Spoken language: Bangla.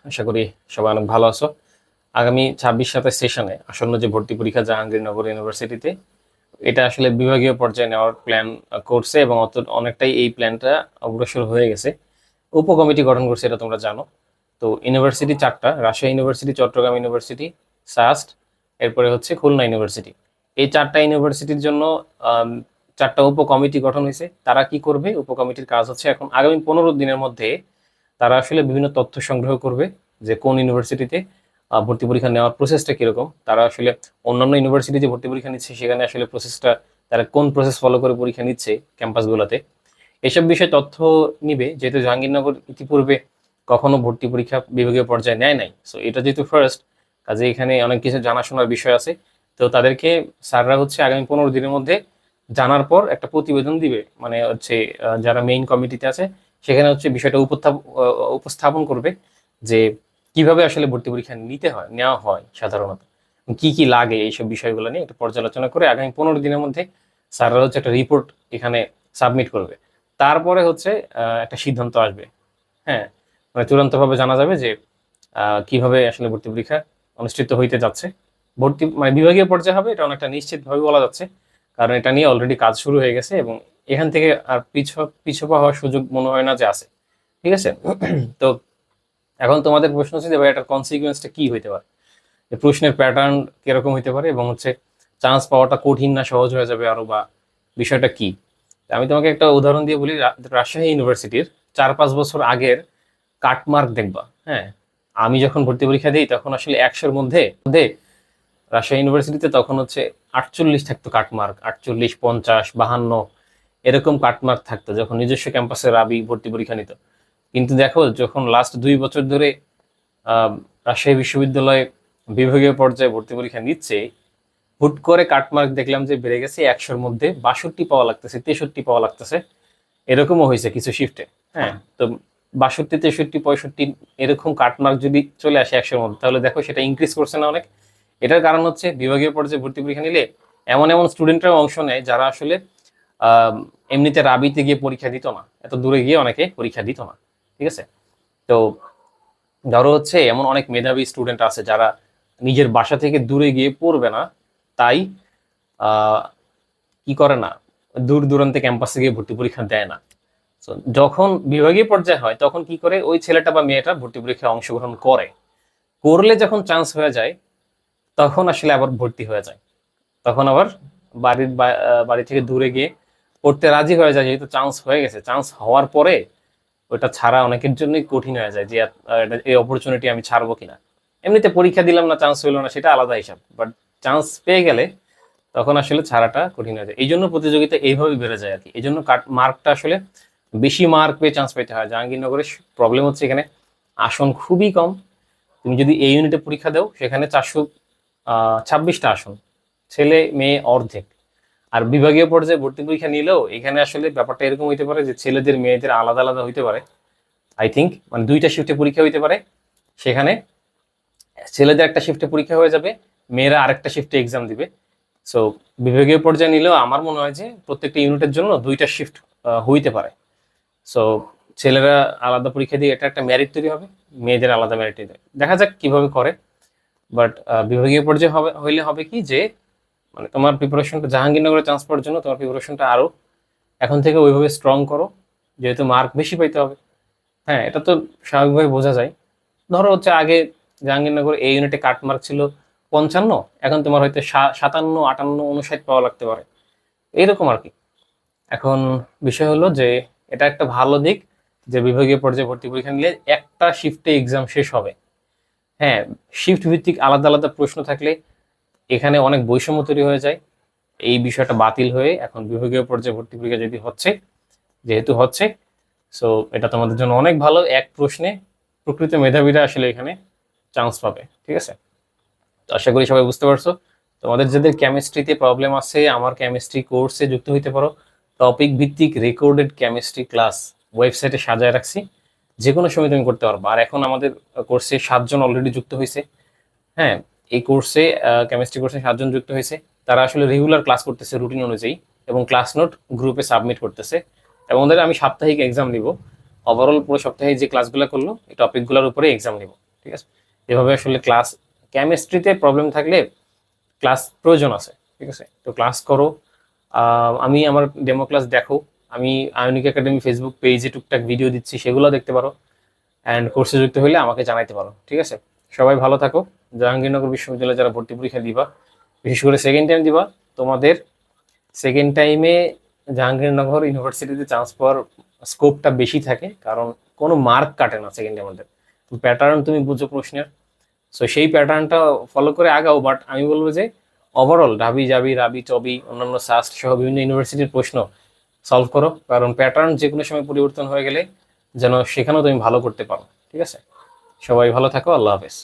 আশা করি সবাই অনেক ভালো আছো। আগামী 26-27 সেশনে আসন্ন যে ভর্তি পরীক্ষা জাহাঙ্গীরনগর ইউনিভার্সিটিতে, এটা আসলে বিভাগীয় পর্যায়ে নেওয়ার প্ল্যান করছে এবং অনেকটাই এই প্ল্যানটা অগ্রসর হয়ে গেছে। উপকমিটি গঠন করছে, এটা তোমরা জানো। তো ইউনিভার্সিটি চারটা: Rajshahi university, Chittagong university, SUST, এরপরে হচ্ছে খুলনা ইউনিভার্সিটি। এই চারটা ইউনিভার্সিটির জন্য আম, চারটা উপকমিটি গঠন হয়েছে। তারা কি করবে? উপকমিটির কাজ হচ্ছে এখন আগামী 15 দিনের মধ্যে তারা আসলে বিভিন্ন তথ্য সংগ্রহ করবে যে কোন ইউনিভার্সিটিতে ভর্তি পরীক্ষা নেওয়ার প্রসেসটা কিরকম। তারা আসলে অন্যান্য ইউনিভার্সিটি যে ভর্তি পরীক্ষা নিচ্ছে সেখানে আসলে প্রসেসটা, তারা কোন প্রসেস ফলো করে পরীক্ষা নিচ্ছে ক্যাম্পাসগুলোতে, এসব বিষয়ে তথ্য নিবে। যেহেতু জাহাঙ্গীরনগর ইতিপূর্বে কখনো ভর্তি পরীক্ষা বিভাগীয় পর্যায়ে নেয় নাই, সো এটা যেহেতু ফার্স্ট, কাজে এখানে অনেক কিছু জানাশোনার বিষয় আছে। তো তাদেরকে স্যাররা হচ্ছে আগামী 15 দিনের মধ্যে জানার পর একটা প্রতিবেদন দিবে, মানে হচ্ছে যারা মেইন কমিটিতে আছে সেখানে হচ্ছে বিষয়টা উপস্থাপন করবে যে কিভাবে আসলে ভর্তি পরীক্ষা নেওয়া হয় সাধারণত, কি কি লাগে, এইসব বিষয়গুলো নিয়ে একটা পর্যালোচনা করে আগামী 15 দিনের মধ্যে স্যাররা হচ্ছে একটা রিপোর্ট এখানে সাবমিট করবে। তারপরে হচ্ছে একটা সিদ্ধান্ত আসবে। হ্যাঁ, মানে চূড়ান্তভাবে জানা যাবে যে কিভাবে আসলে ভর্তি পরীক্ষা অনুষ্ঠিত হইতে যাচ্ছে। ভর্তি মানে বিভাগীয় পর্যায়ে হবে, এটা অনেকটা নিশ্চিতভাবে বলা যাচ্ছে, কারণ এটা নিয়ে অলরেডি কাজ শুরু হয়ে গেছে এবং এখান থেকে আর পিছপা হওয়ার সুযোগ মনে হয় না যে আছে। ঠিক আছে। তো এখন তোমাদের প্রশ্ন হচ্ছে যে ভাই এটার কনসিকুয়েন্সটা কি হইতে পারে, যে প্রশ্নের প্যাটার্ন কিরকম হইতে পারে এবং হচ্ছে চান্স পাওয়াটা কঠিন না সহজ হয়ে যাবে আরো, বা বিষয়টা কি। তা আমি তোমাকে একটা উদাহরণ দিয়ে বলি। রাজশাহী ইউনিভার্সিটির 4-5 বছর আগের কাটমার্ক দেখবা। হ্যাঁ, আমি যখন ভর্তি পরীক্ষা দিই তখন আসলে 100-র মধ্যে মধ্যে রাজশাহী ইউনিভার্সিটিতে তখন হচ্ছে 48 থাকতো কাটমার্ক, 48, 50, 52 এরকম কাটমার্ক থাকতো যখন নিজস্ব ক্যাম্পাসে রাবি ভর্তি পরীক্ষা নিত। কিন্তু দেখো, যখন লাস্ট 2 বছর ধরে রাজশাহী বিশ্ববিদ্যালয়ে বিভাগীয় পর্যায়ে ভর্তি পরীক্ষা নিচ্ছে, হুট করে কাটমার্ক দেখলাম যে বেড়ে গেছে 100-র মধ্যে 62 পাওয়া লাগতেছে, 63 পাওয়া লাগতেছে। এরকমও হয়েছে কিছু শিফটে। হ্যাঁ, তো 62, 63, 65 এরকম কাটমার্ক যদি চলে আসে 100-র মধ্যে, তাহলে দেখো সেটা ইনক্রিজ করছে না অনেক। এটার কারণ হচ্ছে বিভাগীয় পর্যায়ে ভর্তি পরীক্ষা নিলে এমন এমন স্টুডেন্টরাও অংশ নেয় যারা আসলে আহ, এমনিতে রাবিতে গিয়ে পরীক্ষা দিত না, এত দূরে গিয়ে অনেকে পরীক্ষা দিত না। ঠিক আছে। তো ধরো হচ্ছে এমন অনেক মেধাবী স্টুডেন্ট আছে যারা নিজের বাসা থেকে দূরে গিয়ে পড়বে না, তাই আহ, কি করে না, দূর দূরান্তে ক্যাম্পাসে গিয়ে ভর্তি পরীক্ষা দেয় না। So, যখন বিভাগীয় পর্যায়ে হয় তখন কি করে, ওই ছেলেটা বা মেয়েটা ভর্তি পরীক্ষায় অংশগ্রহণ করলে যখন চান্স হয়ে যায় তখন আসলে আবার ভর্তি হয়ে যায়। তখন আবার বাড়ি থেকে দূরে গিয়ে পড়তে রাজি হয়ে যায়, যেহেতু চান্স হয়ে গেছে। চান্স হওয়ার পরে ওটা ছাড়া অনেকের জন্যই কঠিন হয়ে যায় যে এই অপরচুনিটি আমি ছাড়বো কিনা। এমনিতে পরীক্ষা দিলাম না, চান্স হইলো না, সেটা আলাদা হিসাব, বাট চান্স পেয়ে গেলে তখন আসলে ছাড়াটা কঠিন হয়ে যায়। এই জন্য প্রতিযোগিতা এইভাবে বেড়ে যায় আর কি। এই জন্য মার্কটা আসলে বেশি মার্ক পেয়ে চান্স পেতে হয়। জাহাঙ্গীরনগরের প্রবলেম হচ্ছে এখানে আসন খুবই কম। তুমি যদি এই ইউনিটে পরীক্ষা দাও সেখানে 426টা আসন, ছেলে মেয়ে অর্ধেক। আর বিভাগীয় পর্যায়ে ভর্তি পরীক্ষা নিলেও এখানে আসলে ব্যাপারটা এরকম হইতে পারে যে ছেলেদের মেয়েদের আলাদা আলাদা হইতে পারে। আই থিঙ্ক মানে 2টা শিফটে পরীক্ষা হইতে পারে। সেখানে ছেলেদের একটা শিফটে পরীক্ষা হয়ে যাবে, মেয়েরা আরেকটা শিফটে এক্সাম দিবে। সো বিভাগীয় পর্যায়ে নিলেও আমার মনে হয় যে প্রত্যেকটা ইউনিটের জন্য 2টা শিফট হইতে পারে। সো ছেলেরা আলাদা পরীক্ষা দিয়ে এটা একটা মেরিট তৈরি হবে, মেয়েদের আলাদা মেরিট তৈরি হবে। দেখা যাক কিভাবে করে। বাট বিভাগীয় পর্যায়ে হইলে হবে কি যে, মানে তোমার প্রিপারেশনটা জাহাঙ্গীরনগরে চান্স পাওয়ার জন্য তোমার প্রিপারেশনটা আরো এখন থেকে ওইভাবে স্ট্রং করো, যেহেতু মার্ক বেশি পাইতে হবে। হ্যাঁ, এটা তো স্বাভাবিকভাবে বোঝা যায়। ধরো হচ্ছে আগে জাহাঙ্গীরনগর এই ইউনিটে কাট মার্ক ছিল 55, এখন তোমার হয়তো 57, 58, 59 পাওয়া লাগতে পারে, এইরকম আর কি। এখন বিষয় হলো যে এটা একটা ভালো দিক যে বিভাগীয় পর্যায়ে ভর্তি পরীক্ষা নিলে একটা শিফটে এক্সাম শেষ হবে। হ্যাঁ, শিফট ভিত্তিক আলাদা আলাদা প্রশ্ন থাকলে এখানে অনেক বৈষম্য তৈরি হয়ে যায়। এই বিষয়টা বাতিল হয়ে এখন বিভাগীয় পর্যায়ে ভর্তি পরীক্ষা যেহেতু হচ্ছে, সো এটা তোমাদের জন্য অনেক ভালো। এক প্রশ্নে প্রকৃত মেধাবীরা আসলে এখানে চান্স পাবে। ঠিক আছে। তো আশা করি সবাই বুঝতে পারছো। তোমাদের যাদের কেমিস্ট্রিতে প্রবলেম আছে আমার কেমিস্ট্রি কোর্সে যুক্ত হইতে পারো। টপিক ভিত্তিক রেকর্ডেড কেমিস্ট্রি ক্লাস ওয়েবসাইটে সাজায় রাখছি, যে কোনো সময় তুমি করতে পারবে। আর এখন আমাদের কোর্সে 7 জন অলরেডি যুক্ত হয়েছে। হ্যাঁ, এই কোর্সে কেমিস্ট্রি কোর্সে 7 জন যুক্ত হয়েছে। তারা আসলে রেগুলার ক্লাস করতেছে রুটিন অনুযায়ী এবং ক্লাস নোট গ্রুপে সাবমিট করতেছে। এবং ওদের আমি সাপ্তাহিক এক্সাম নিব। ওভারঅল পুরো সপ্তাহে যে ক্লাসগুলো করলো এই টপিকগুলোর উপরে এক্সাম নিব। ঠিক আছে? এভাবে আসলে ক্লাস, কেমিস্ট্রিতে প্রবলেম থাকলে ক্লাস প্রয়োজন আছে, ঠিক আছে? তো ক্লাস করো। আমি আমার ডেমো ক্লাস দেখো। আমি আয়নিক একাডেমি ফেসবুক পেজে টুকটাক ভিডিও দিচ্ছি, সেগুলো দেখতে পারো। অ্যান্ড কোর্সে যুক্ত হলে আমাকে জানাইতে পারো, ঠিক আছে? সবাই ভালো থাকো। জাহাঙ্গীরনগর বিশ্ববিদ্যালয়ে যারা ভর্তি পরীক্ষা দিবা, বিশেষ করে সেকেন্ড টাইম দিবা, তোমাদের সেকেন্ড টাইমে জাহাঙ্গীরনগর ইউনিভার্সিটিতে চান্স পাওয়ার স্কোপটা বেশি থাকে, কারণ কোনো মার্ক কাটে না সেকেন্ড টাইমের। প্যাটার্ন তুমি বুঝো প্রশ্নের, সো সেই প্যাটার্নটা ফলো করে আগাও। বাট আমি বলবো যে ওভারঅল ঢাবি জাবি রাবি চবি অন্যান্য সাস্ট সহ বিভিন্ন ইউনিভার্সিটির প্রশ্ন সলভ করো, কারণ প্যাটার্ন যে কোনো সময় পরিবর্তন হয়ে গেলে যেন সেখানেও তুমি ভালো করতে পারো, ঠিক আছে? সবাই ভালো থাকো, আল্লাহ হাফেজ।